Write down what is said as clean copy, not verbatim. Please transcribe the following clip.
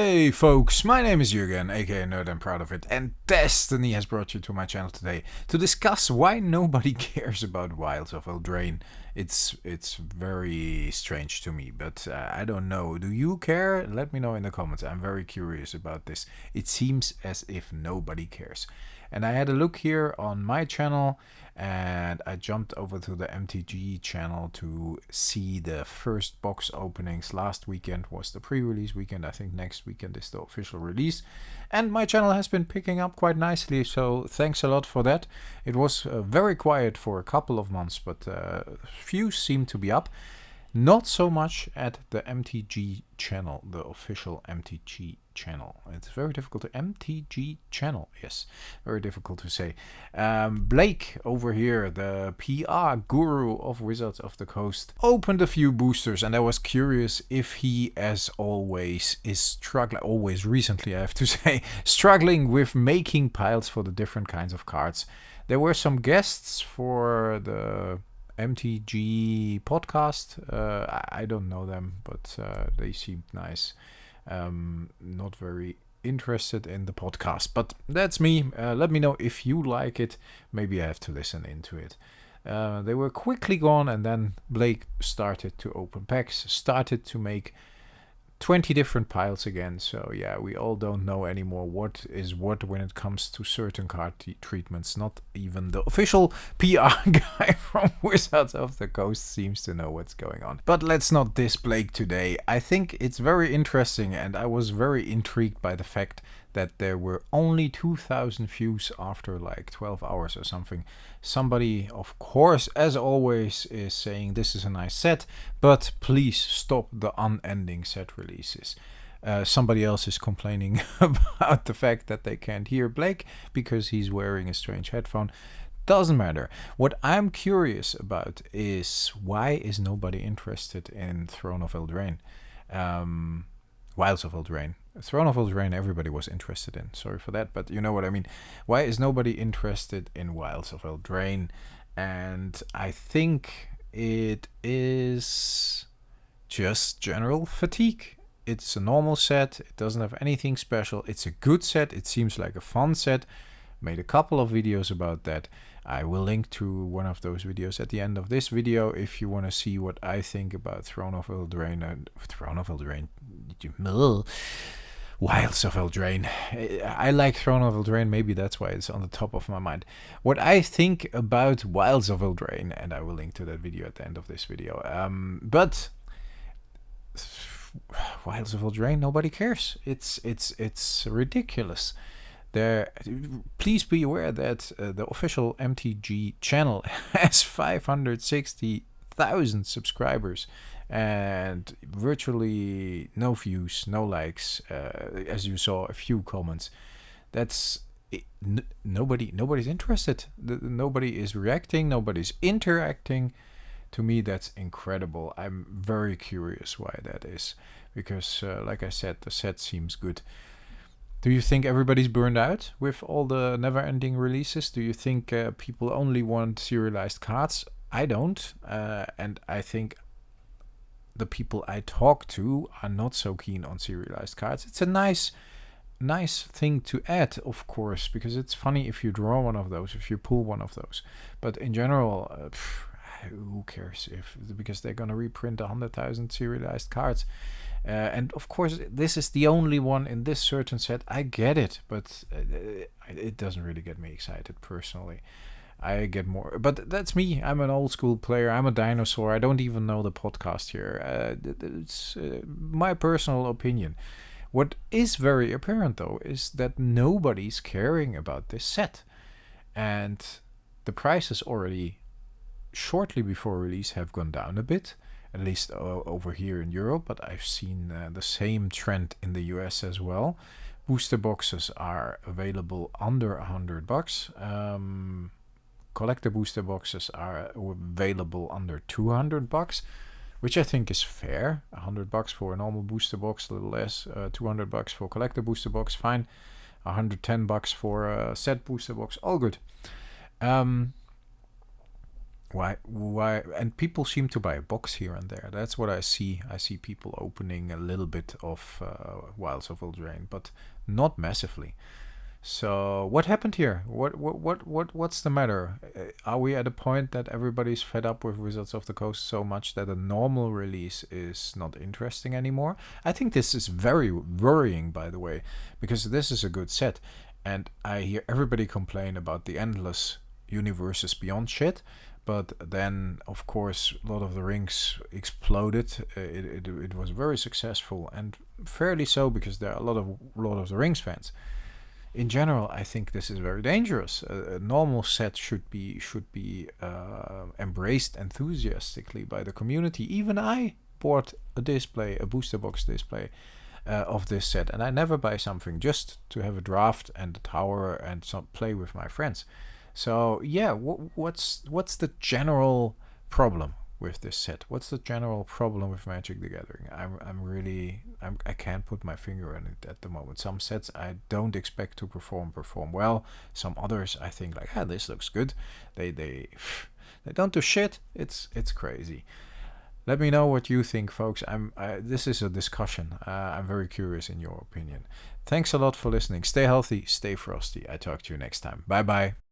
Hey folks, my name is Jürgen, aka Nerd and Proud of It, and Destiny has brought you to my channel today to discuss why nobody cares about Wilds of Eldraine. It's very strange to me, but I don't know. Do you care? Let me know in the comments. I'm very curious about this. It seems as if nobody cares. And I had a look here on my channel, and I jumped over to the MTG channel to see the first box openings. Last weekend was the pre-release weekend. I think next weekend is the official release. And my channel has been picking up quite nicely, so thanks a lot for that. It was very quiet for a couple of months, but views seem to be up. Not so much at the MTG channel, the official MTG channel. It's very difficult to MTG channel, yes, very difficult to say. Blake over here, the PR guru of Wizards of the Coast, opened a few boosters, and I was curious if he, as always, is struggling, always recently I have to say, struggling with making piles for the different kinds of cards. There were some guests for the MTG podcast. I don't know them, but they seemed nice. Not very interested in the podcast, but that's me. Let me know if you like it. Maybe I have to listen into it. They were quickly gone, and then Blake started to open packs, started to make 20 different piles again. So yeah, we all don't know anymore what is what when it comes to certain card treatments. Not even the official PR guy from Wizards of the Coast seems to know what's going on. But let's not diss Blake today. I think it's very interesting, and I was very intrigued by the fact that there were only 2,000 views after like 12 hours or something. Somebody, of course, as always, is saying this is a nice set, but please stop the unending set releases. Somebody else is complaining about the fact that they can't hear Blake because he's wearing a strange headphone. Doesn't matter. What I'm curious about is why is nobody interested in Throne of Eldraine? Wilds of Eldraine. Throne of Eldraine everybody was interested in. Sorry for that, but you know what I mean. Why is nobody interested in Wilds of Eldraine? And I think it is just general fatigue. It's a normal set. It doesn't have anything special. It's a good set. It seems like a fun set. Made a couple of videos about that. I will link to one of those videos at the end of this video if you want to see what I think about Throne of Eldraine and Wilds of Eldraine. I like Throne of Eldraine, maybe that's why it's on the top of my mind. What I think about Wilds of Eldraine, and I will link to that video at the end of this video. But Wilds of Eldraine, nobody cares. It's ridiculous. Please be aware that the official MTG channel has 560,000 subscribers and virtually no views, no likes. As you saw, a few comments. That's it. Nobody's interested. Nobody is reacting. Nobody's interacting. To me, that's incredible. I'm very curious why that is, because like I said, the set seems good. Do you think everybody's burned out with all the never-ending releases? Do you think people only want serialized cards? I don't, and I think the people I talk to are not so keen on serialized cards. It's a nice thing to add, of course, because it's funny if you draw one of those, if you pull one of those. But in general, who cares because they're gonna reprint 100,000 serialized cards. And of course, this is the only one in this certain set. I get it, but it doesn't really get me excited personally. I get more, but that's me. I'm an old school player. I'm a dinosaur. I don't even know the podcast here. It's my personal opinion. What is very apparent though is that nobody's caring about this set, and the prices already shortly before release have gone down a bit. At least over here in Europe, but I've seen the same trend in the US as well. Booster boxes are available under $100. Collector booster boxes are available under $200, which I think is fair. $100 for a normal booster box, a little less. $200 for collector booster box, fine. $110 for a set booster box, all good. why? And people seem to buy a box here and there. That's what I see. I see people opening a little bit of Wilds of Eldraine, but not massively. So what happened here? What's the matter? Are we at a point that everybody's fed up with Wizards of the Coast so much that a normal release is not interesting anymore? I think this is very worrying, by the way, because this is a good set, and I hear everybody complain about the endless universes beyond shit. But then, of course, Lord of the Rings exploded. It was very successful, and fairly so, because there are a lot of Lord of the Rings fans. In general, I think this is very dangerous. A normal set should be embraced enthusiastically by the community. Even I bought a booster box display of this set, and I never buy something just to have a draft and a tower and play with my friends. So yeah, what's the general problem with this set? What's the general problem with Magic the Gathering? I can't put my finger on it at the moment. Some sets I don't expect to perform well. Some others I think like, this looks good. They don't do shit. It's crazy. Let me know what you think, folks. This is a discussion. I'm very curious in your opinion. Thanks a lot for listening. Stay healthy, stay frosty. I talk to you next time. Bye bye.